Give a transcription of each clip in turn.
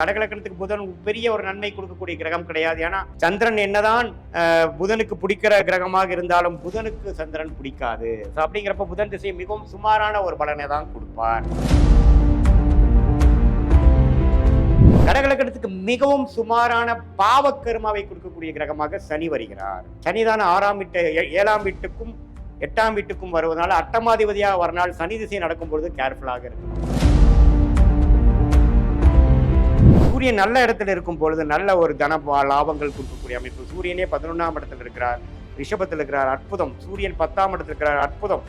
கடகலக்கணத்துக்கு புதன் பெரிய ஒரு நன்மை கொடுக்கக்கூடிய கிரகம் கிடையாது. ஏன்னா சந்திரன் என்னதான் புதனுக்கு பிடிக்கிற கிரகமாக இருந்தாலும் புதனுக்கு சந்திரன் பிடிக்காது. அப்படிங்கிறப்ப புதன் திசை மிகவும் சுமாரான ஒரு பலனை தான் கொடுப்பார். கடகலக்கணத்துக்கு மிகவும் சுமாரான பாவக்கருமாவை கொடுக்கக்கூடிய கிரகமாக சனி வருகிறார். சனிதான் 6ஆம் வீட்டு 7ஆம் வீட்டுக்கும் 8ஆம் வீட்டுக்கும் வருவதனால அட்டமாதிபதியாக வரனால் சனி திசை நடக்கும் பொழுது கேர்ஃபுல்லாக இருக்கணும். சூரியன் நல்ல இடத்துல இருக்கும் பொழுது நல்ல ஒரு தன லாபங்கள் கொடுக்கக்கூடிய அமைப்பு. சூரியனே 11ஆம் இடத்துல இருக்கிறார், ரிஷபத்தில் இருக்கிறார், அற்புதம். சூரியன் 10ஆம் இடத்துல இருக்கிறார், அற்புதம்.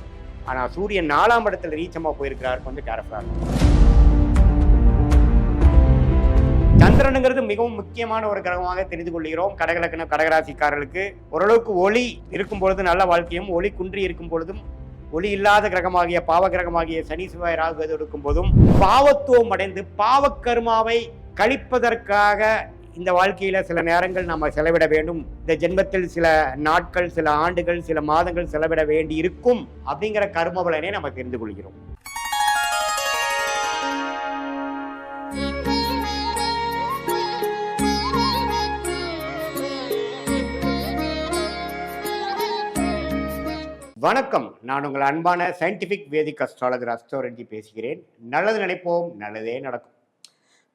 ஆனா சூரியன் 4ஆம் இடத்துல ரீச்சமா போயிருக்கிறார், கொஞ்சம் கேர்ஃபுல்லா இருக்கும். சந்திரனுங்கிறது மிகவும் முக்கியமான ஒரு கிரகமாக தெரிந்து கொள்கிறோம். கடகலக்கணம் கடகராசிக்காரர்களுக்கு ஓரளவுக்கு ஒளி இருக்கும் பொழுது நல்ல வாழ்க்கையும், ஒளி குன்றி இருக்கும் பொழுதும், ஒளி இல்லாத கிரகமாகிய பாவ கிரகமாகிய சனி செவ்வாய் ராகு எடுக்கும் போதும் பாவத்துவம் அடைந்து பாவக்கர்மாவை கழிப்பதற்காக இந்த வாழ்க்கையில சில நேரங்கள் நம்ம செலவிட வேண்டும். இந்த ஜென்மத்தில் சில நாட்கள், சில ஆண்டுகள், சில மாதங்கள் செலவிட வேண்டி இருக்கும் அப்படிங்கிற கர்ம பலனை நம்ம தெரிந்து கொள்கிறோம். வணக்கம், நான் உங்கள் அன்பான சயின்டிபிக் வேதிக் அஸ்ட்ராலஜர் அஸ்ட்ரோரஞ்சி பேசுகிறேன். நல்லது நினைப்போம், நல்லதே நடக்கும்.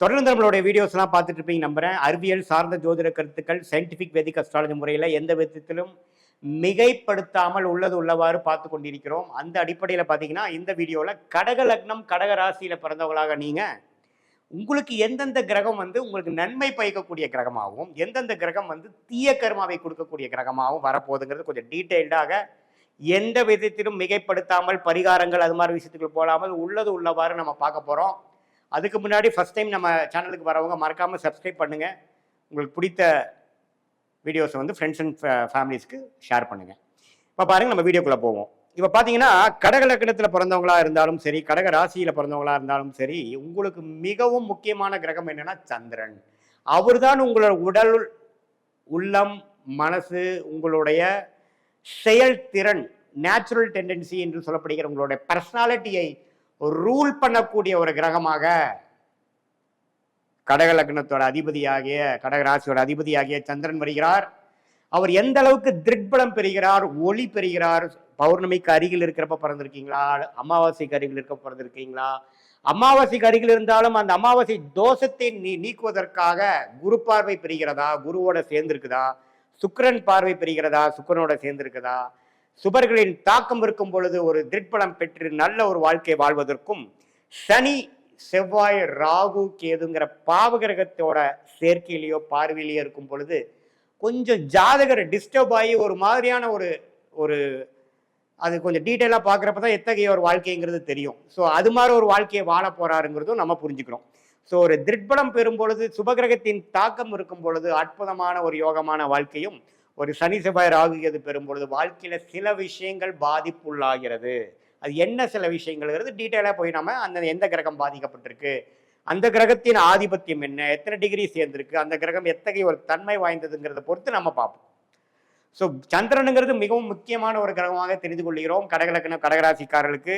தொடர்ந்து நம்மளுடைய வீடியோஸ்லாம் பார்த்துட்டு இருப்பீங்க நம்புறேன். அறிவியல் சார்ந்த ஜோதிட கருத்துக்கள் சயின்டிபிக் வேதிக் அஸ்ட்ராலஜி முறையில் எந்த விதத்திலும் மிகைப்படுத்தாமல் உள்ளது உள்ளவாறு பார்த்து கொண்டிருக்கிறோம். அந்த அடிப்படையில் பார்த்தீங்கன்னா இந்த வீடியோவில் கடக லக்னம் கடக ராசியில் பிறந்தவங்களாக நீங்கள் உங்களுக்கு எந்தெந்த கிரகம் உங்களுக்கு நன்மை பயக்கக்கூடிய கிரகமாகவும் எந்தெந்த கிரகம் தீய கர்மாவை கொடுக்கக்கூடிய கிரகமாகவும் வரப்போகுதுங்கிறது கொஞ்சம் டீட்டெயில்டாக எந்த விதத்திலும் மிகைப்படுத்தாமல் பரிகாரங்கள் அது மாதிரி விஷயத்துக்கு போகாமல் உள்ளது உள்ளவாறு நம்ம பார்க்க போகிறோம். அதுக்கு முன்னாடி ஃபஸ்ட் டைம் நம்ம சேனலுக்கு வரவங்க மறக்காமல் சப்ஸ்கிரைப் பண்ணுங்கள். உங்களுக்கு பிடித்த வீடியோஸை ஃப்ரெண்ட்ஸ் அண்ட் ஃபேமிலிஸ்க்கு ஷேர் பண்ணுங்கள். இப்போ பாருங்கள், நம்ம வீடியோக்குள்ளே போவோம். இப்போ பார்த்தீங்கன்னா கடக லக்னத்தில் பிறந்தவங்களா இருந்தாலும் சரி, கடக ராசியில் பிறந்தவங்களா இருந்தாலும் சரி, உங்களுக்கு மிகவும் முக்கியமான கிரகம் என்னென்னா சந்திரன். அவர் தான் உங்களோட உடல், உள்ளம், மனசு, உங்களுடைய செயல்திறன், நேச்சுரல் டெண்டன்சி என்று சொல்லப்படுகிற உங்களுடைய பர்சனாலிட்டியை ரூல் பண்ணக்கூடிய ஒரு கிரகமாக கடக லக்னத்தோட அதிபதியாகிய கடக ராசியோட அதிபதியாகிய சந்திரன் வருகிறார். அவர் எந்த அளவுக்கு திருட்பலம் பெறுகிறார், ஒளி பெறுகிறார். பௌர்ணமிக்கு அருகில் இருக்கிறப்ப பிறந்திருக்கீங்களா, அமாவாசைக்கு அருகில் இருக்க பிறந்திருக்கீங்களா, அமாவாசைக்கு அருகில் இருந்தாலும் அந்த அமாவாசை தோஷத்தை நீக்குவதற்காக குரு பார்வை பெறுகிறதா, குருவோட சேர்ந்திருக்குதா, சுக்கிரன் பார்வை பெறுகிறதா, சுக்கிரனோட சேர்ந்திருக்குதா, சுபர்களின் தாக்கம் இருக்கும் பொழுது ஒரு திருட்பலம் பெற்று நல்ல ஒரு வாழ்க்கை வாழ்வதற்கும் சனி செவ்வாய் ராகு கேதுங்கிற பாவகிரகத்தோட சேர்க்கையிலையோ பார்வையிலையோ இருக்கும் பொழுது கொஞ்சம் ஜாதகர் டிஸ்டர்ப் ஆகி ஒரு மாதிரியான ஒரு அது கொஞ்சம் டீட்டெயிலாக பார்க்குறப்ப தான் எத்தகைய ஒரு வாழ்க்கைங்கிறது தெரியும். ஸோ அது மாதிரி ஒரு வாழ்க்கையை வாழ போறாருங்கிறதும் நம்ம புரிஞ்சுக்கிறோம். ஸோ ஒரு திருட்பலம் பெறும் பொழுது, சுபகிரகத்தின் தாக்கம் இருக்கும் பொழுது அற்புதமான ஒரு யோகமான வாழ்க்கையும், ஒரு சனி செவ்வாய் ராகு கேது பெறும் பொழுது வாழ்க்கையில சில விஷயங்கள் பாதிப்புள்ளாகிறது. அது என்ன சில விஷயங்கள்ங்கிறது டீட்டெயிலாக போய் நம்ம அந்த எந்த கிரகம் பாதிக்கப்பட்டிருக்கு, அந்த கிரகத்தின் ஆதிபத்தியம் என்ன, எத்தனை டிகிரி சேர்ந்திருக்கு, அந்த கிரகம் எத்தகைய ஒரு தன்மை வாய்ந்ததுங்கிறத பொறுத்து நம்ம பார்ப்போம். ஸோ சந்திரனுங்கிறது மிகவும் முக்கியமான ஒரு கிரகமாக தெரிந்து கொள்கிறோம். கடகலக்கணம் கடகராசிக்காரர்களுக்கு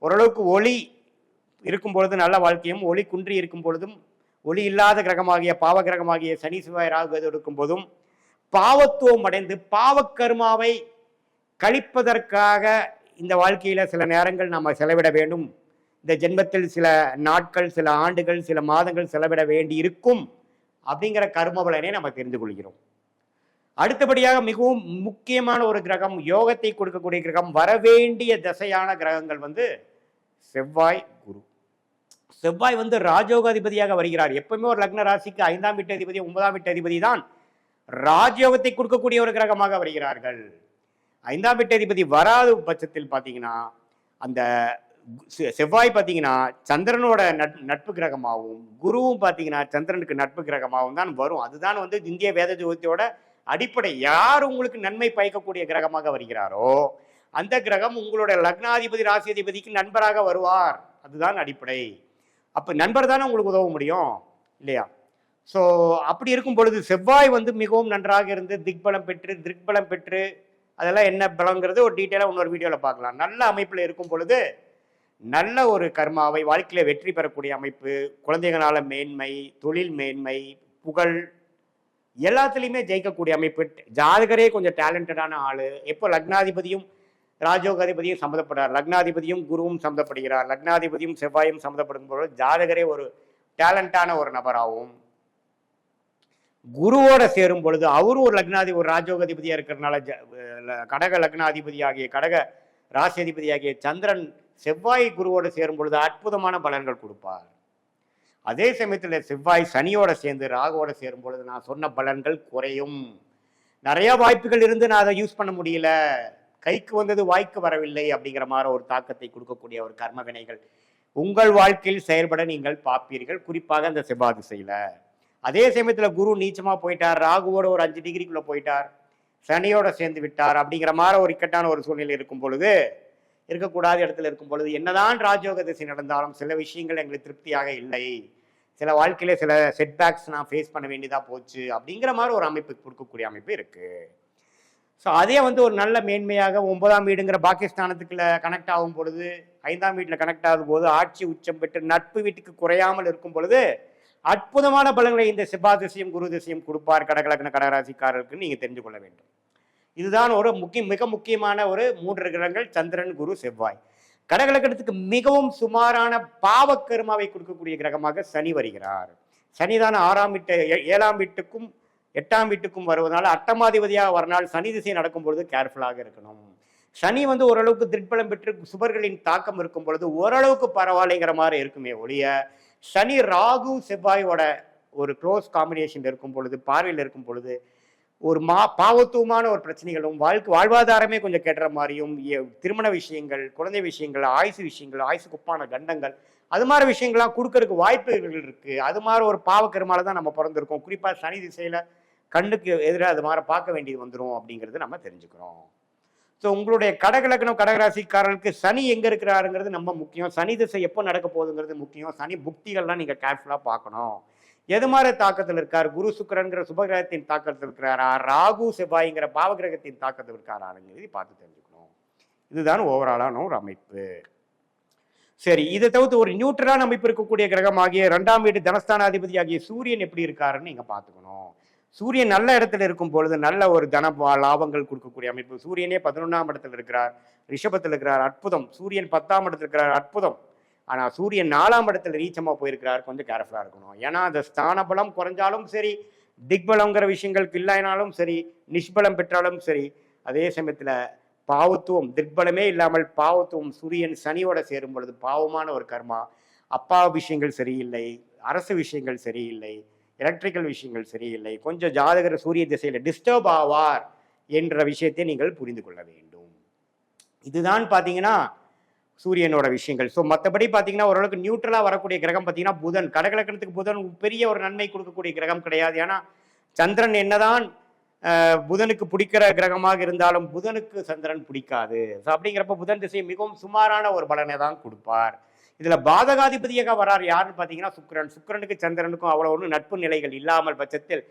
ஓரளவுக்கு ஒளி இருக்கும் பொழுது நல்ல வாழ்க்கையும், ஒளி குன்றி இருக்கும் பொழுதும், ஒளி இல்லாத கிரகமாகிய பாவ கிரகமாகிய சனி செவ்வாய் ராகு எடுக்கும் போதும் பாவத்துவம் அடைந்து பாவக்கர்மாவை கழிப்பதற்காக இந்த வாழ்க்கையில சில நேரங்கள் நம்ம செலவிட வேண்டும். இந்த ஜென்மத்தில் சில நாட்கள், சில ஆண்டுகள், சில மாதங்கள் செலவிட வேண்டி இருக்கும் அப்படிங்கிற கர்ம பலனை நம்ம தெரிந்து கொள்கிறோம். அடுத்தபடியாக மிகவும் முக்கியமான ஒரு கிரகம், யோகத்தை கொடுக்கக்கூடிய கிரகம், வரவேண்டிய தசையான கிரகங்கள் செவ்வாய் குரு. செவ்வாய் ராஜயோக அதிபதியாக வருகிறார். எப்பவுமே ஒரு லக்ன ராசிக்கு 5ஆம் வீட்டு அதிபதி 9ஆம் வீட்டு அதிபதி தான் ராஜயோகத்தை கொடுக்கக்கூடிய ஒரு கிரகமாக வருகிறார்கள். 5ஆம் வீட்டு அதிபதி வராத பட்சத்தில் பார்த்தீங்கன்னா அந்த செவ்வாய் பார்த்தீங்கன்னா சந்திரனோட நட்பு கிரகமாகவும், குருவும் பார்த்தீங்கன்னா சந்திரனுக்கு நட்பு கிரகமாகவும் தான் வரும். அதுதான் இந்திய வேத ஜோதியோட அடிப்படை. யார் உங்களுக்கு நன்மை பயக்கக்கூடிய கிரகமாக வருகிறாரோ அந்த கிரகம் உங்களுடைய லக்னாதிபதி ராசி அதிபதிக்கு நண்பராக வருவார். அதுதான் அடிப்படை. அப்போ நண்பர் தானே உங்களுக்கு உதவ முடியும் இல்லையா? ஸோ அப்படி இருக்கும் பொழுது செவ்வாய் மிகவும் நன்றாக இருந்து திருக்பலம் பெற்று அதெல்லாம் என்ன பலங்கிறது ஒரு டீட்டெயிலாக இன்னொரு வீடியோவில் பார்க்கலாம். நல்ல அமைப்பில் இருக்கும் பொழுது நல்ல ஒரு கர்மாவை வாழ்க்கையில வெற்றி பெறக்கூடிய அமைப்பு, குழந்தைகளால மேன்மை, தொழில் மேன்மை, புகழ் எல்லாத்துலேயுமே ஜெயிக்கக்கூடிய அமைப்பு. ஜாதகரே கொஞ்சம் டேலண்டடான ஆளு. எப்போ லக்னாதிபதியும் ராஜோகாதிபதியும் சம்மந்தப்படுறார், லக்னாதிபதியும் குருவும் சம்மந்தப்படுகிறார், லக்னாதிபதியும் செவ்வாயும் சம்மந்தப்படும் போது ஜாதகரே ஒரு டேலண்டான ஒரு நபராகவும், குருவோட சேரும் பொழுது அவரும் ஒரு ஒரு ராஜோகாதிபதியா இருக்கிறதுனால கடக லக்னாதிபதி ஆகிய கடக ராசியதிபதி ஆகிய சந்திரன் செவ்வாய் குருவோடு சேரும் பொழுது அற்புதமான பலன்கள் கொடுப்பார். அதே சமயத்தில் செவ்வாய் சனியோட சேர்ந்து ராகுவோட சேரும் பொழுது நான் சொன்ன பலன்கள் குறையும். நிறைய வாய்ப்புகள் இருந்து நான் அதை யூஸ் பண்ண முடியல, கைக்கு வந்தது வாய்க்கு வரவில்லை அப்படிங்கிற மாதிரி ஒரு தாக்கத்தை கொடுக்கக்கூடிய ஒரு கர்ம வினைகள் உங்கள் வாழ்க்கையில் செயல்பட நீங்கள் பார்ப்பீர்கள், குறிப்பாக அந்த செவ்வாய் திசையில. அதே சமயத்தில் குரு நீச்சமா போயிட்டார், ராகுவோட ஒரு 5 டிகிரிக்குள்ள போயிட்டார், சனியோட சேர்ந்து விட்டார் அப்படிங்கிற மாதிரி ஒரு இக்கட்டான ஒரு சூழ்நிலை இருக்கும் பொழுது, இருக்கக்கூடாத இடத்துல இருக்கும் பொழுது என்னதான் ராஜயோக திசை நடந்தாலும் சில விஷயங்கள் எங்களுக்கு திருப்தியாக இல்லை, சில வாழ்க்கையில சில செட்பேக்ஸ் நான் ஃபேஸ் பண்ண வேண்டியதா போச்சு அப்படிங்கிற மாதிரி ஒரு அமைப்பு கொடுக்கக்கூடிய அமைப்பு இருக்கு. ஸோ அதே ஒரு நல்ல மேன்மையாக 9ஆம் வீடுங்கிற பாகிஸ்தானத்துக்குள்ள கனெக்ட் ஆகும் பொழுது, 5ஆம் வீட்டில் கனெக்ட் ஆகும் போது ஆட்சி உச்சம் பெற்று நட்பு வீட்டுக்கு குறையாமல் இருக்கும் பொழுது அற்புதமான பலன்களை இந்த செவ்வாய் திசையும் குரு திசையும் கொடுப்பார் கடகலக்ன கடகராசிக்காரருக்கு நீங்க தெரிந்து கொள்ள வேண்டும். இதுதான் ஒரு மிக முக்கியமான ஒரு 3 கிரகங்கள், சந்திரன் குரு செவ்வாய். கடகலக்கணத்துக்கு மிகவும் சுமாரான பாவக்கருமாவை கொடுக்கக்கூடிய கிரகமாக சனி வருகிறார். சனிதான் 6ஆம் வீட்டு 7ஆம் வீட்டுக்கும் 8ஆம் வீட்டுக்கும் வருவதனால அட்டமாதிபதியாக வரனால் சனி திசை நடக்கும் பொழுது கேர்ஃபுல்லாக இருக்கணும். சனி ஓரளவுக்கு திருப்பலம் பெற்று சுபர்களின் தாக்கம் இருக்கும் பொழுது ஓரளவுக்கு பரவாயில்லைங்கிற மாதிரி இருக்குமே ஒழிய, சனி ராகு செவ்வாயோட ஒரு க்ளோஸ் காம்பினேஷன் இருக்கும் பொழுது, பார்வையில் இருக்கும் பொழுது ஒரு பாவத்துவமான ஒரு பிரச்சனைகளும் வாழ்வாதாரமே கொஞ்சம் கெடுற மாதிரியும், திருமண விஷயங்கள், குழந்தை விஷயங்கள், ஆயுசு விஷயங்கள், ஆயுசுக்கு ஒப்பான கண்டங்கள், அது மாதிரி விஷயங்கள்லாம் கொடுக்கறதுக்கு வாய்ப்புகள் இருக்கு. அது மாதிரி ஒரு பாவக்கருமால தான் நம்ம பிறந்திருக்கோம். குறிப்பாக சனி திசையில கண்ணுக்கு எதிராக அது மாதிரி பார்க்க வேண்டியது வந்துடும் அப்படிங்கிறது நம்ம தெரிஞ்சுக்கிறோம். ஸோ உங்களுடைய கடகலக்கணம் கடகராசிக்காரர்களுக்கு சனி எங்க இருக்கிறாருங்கிறது ரொம்ப முக்கியம். சனி திசை எப்போ நடக்க போகுதுங்கிறது முக்கியம். சனி புக்திகள்லாம் நீங்க கேர்ஃபுல்லா பார்க்கணும். எது மாதிரி தாக்கத்தில் இருக்கார், குரு சுக்கிரன்கிற சுபகிரகத்தின் தாக்கத்தில் இருக்கிறாரா, ராகு செவ்வாய்ங்கிற பாவகிரகத்தின் தாக்கத்தில் இருக்காராங்கிறது பார்த்து தெரிஞ்சுக்கணும். இதுதான் ஓவராலான ஒரு அமைப்பு. சரி, இதை தவிர்த்து ஒரு நியூட்ரலான அமைப்பு இருக்கக்கூடிய கிரகம் ஆகிய 2ஆம் வீடு தனஸ்தானாதிபதி ஆகிய சூரியன் எப்படி இருக்காருன்னு நீங்க பார்த்துக்கணும். சூரியன் நல்ல இடத்துல இருக்கும் பொழுது நல்ல ஒரு லாபங்கள் கொடுக்கக்கூடிய அமைப்பு. சூரியனே 11ஆம் இடத்துல இருக்கிறார், ரிஷபத்தில் இருக்கிறார், அற்புதம். சூரியன் 10ஆம் இடத்துல இருக்கிறார், அற்புதம். ஆனால் சூரியன் 4ஆம் இடத்துல ரீச்சமாக போயிருக்கிறார், கொஞ்சம் கேர்ஃபுல்லாக இருக்கணும். ஏன்னா அந்த ஸ்தான பலம் குறைஞ்சாலும் சரி, திக்பலங்கிற விஷயங்களுக்கு இல்லைனாலும் சரி, நிஷ்பலம் பெற்றாலும் சரி, அதே சமயத்தில் பாவத்துவம் திக்பலமே இல்லாமல் பாவத்துவம் சூரியன் சனியோட சேரும் பொழுது பாவமான ஒரு கர்மா. அப்பா விஷயங்கள் சரியில்லை, அரசு விஷயங்கள் சரியில்லை, எலக்ட்ரிக்கல் விஷயங்கள் சரியில்லை, கொஞ்சம் ஜாதகர் சூரிய திசையில் டிஸ்டர்ப் ஆவார் என்ற விஷயத்தை நீங்கள் புரிந்து கொள்ள வேண்டும். இதுதான் பார்த்தீங்கன்னா சூரியனோட விஷயங்கள். ஸோ மற்றபடி பார்த்தீங்கன்னா ஓரளவுக்கு நியூட்ரலாக வரக்கூடிய கிரகம் பார்த்தீங்கன்னா புதன். கடகலக்கணத்துக்கு புதன் பெரிய ஒரு நன்மை கொடுக்கக்கூடிய கிரகம் கிடையாது. ஏன்னா சந்திரன் என்னதான் புதனுக்கு பிடிக்கிற கிரகமாக இருந்தாலும் புதனுக்கு சந்திரன் பிடிக்காது. ஸோ அப்படிங்கிறப்ப புதன் திசை மிகவும் சுமாரான ஒரு பலனை தான் கொடுப்பார். இதில் பாதகாதிபதியாக வரார் யாருன்னு பார்த்தீங்கன்னா சுக்கிரன். சுக்கிரனுக்கு சந்திரனுக்கும் அவ்வளோ ஒன்றும் நட்பு நிலைகள் இல்லாமல் பட்சத்தில்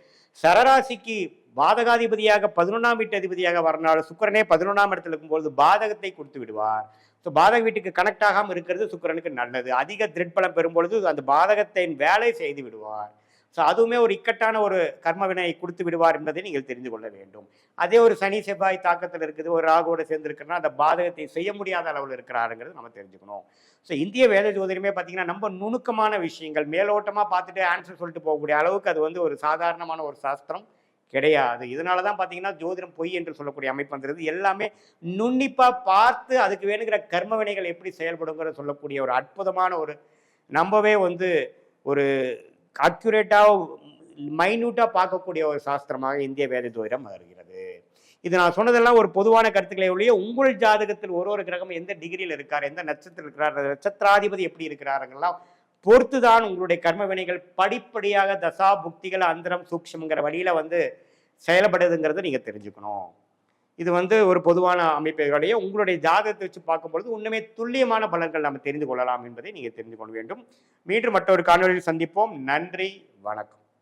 சரராசிக்கு பாதகாதிபதியாக 11ஆம் வீட்டு அதிபதியாக வரனாலும் சுக்கிரனே 11ஆம் இடத்துல இருக்கும்போது பாதகத்தை கொடுத்து விடுவார். ஸோ பாதக வீட்டுக்கு கனெக்ட் ஆகாமல் இருக்கிறது சுக்கிரனுக்கு நல்லது. அதிக திருட்பலம் பெறும்பொழுது அந்த பாதகத்தின் வேலை செய்து விடுவார். ஸோ அதுவுமே ஒரு இக்கட்டான ஒரு கர்ம வினையை கொடுத்து விடுவார் என்பதை நீங்கள் தெரிந்து கொள்ள வேண்டும். அதே ஒரு சனி செவ்வாய் தாக்கத்தில் இருக்குது, ஒரு ராகுவோட சேர்ந்துருக்குன்னா அந்த பாதகத்தை செய்ய முடியாத அளவில் இருக்கிறாருங்கிறது நம்ம தெரிஞ்சுக்கணும். ஸோ இந்திய வேத ஜோதிடமே பார்த்தீங்கன்னா நம்ம நுணுக்கமான விஷயங்கள் மேலோட்டமாக பார்த்துட்டு ஆன்சர் சொல்லிட்டு போகக்கூடிய அளவுக்கு அது ஒரு சாதாரணமான ஒரு சாஸ்திரம் கிடையாது. இதனால தான் பார்த்தீங்கன்னா ஜோதிடம் பொய் என்று சொல்லக்கூடிய அமைப்பு வந்துருது. எல்லாமே நுண்ணிப்பாக பார்த்து அதுக்கு வேணுங்கிற கர்ம வினைகள் எப்படி செயல்படுங்கிற சொல்லக்கூடிய ஒரு அற்புதமான ஒரு நம்பவே ஒரு அக்யூரேட்டாக மைன்யூட்டாக பார்க்கக்கூடிய ஒரு சாஸ்திரமாக இந்திய வேத ஜோதிடம் வருகிறது. இது நான் சொன்னதெல்லாம் ஒரு பொதுவான கருத்துக்களை ஒழிய உங்கள் ஜாதகத்தில் ஒரு கிரகம் எந்த டிகிரியில் இருக்கார், எந்த நட்சத்திரத்தில் இருக்கிறார், நட்சத்திராதிபதி எப்படி இருக்கிறாருங்கெல்லாம் பொறுத்துதான் உங்களுடைய கர்ம வினைகள் படிப்படியாக தசா புக்திகள் அந்தரம் சூக்ஷம்ங்கிற வழியில செயல்படுதுங்கிறத நீங்க தெரிஞ்சுக்கணும். இது ஒரு பொதுவான அமைப்புகளுடைய உங்களுடைய ஜாதகத்தை வச்சு பார்க்கும்பொழுது உண்மையே துல்லியமான பலன்கள் நம்ம தெரிந்து கொள்ளலாம் என்பதை நீங்க தெரிந்து கொள்ள வேண்டும். மீண்டும் மற்றொரு காணொலியில் சந்திப்போம். நன்றி, வணக்கம்.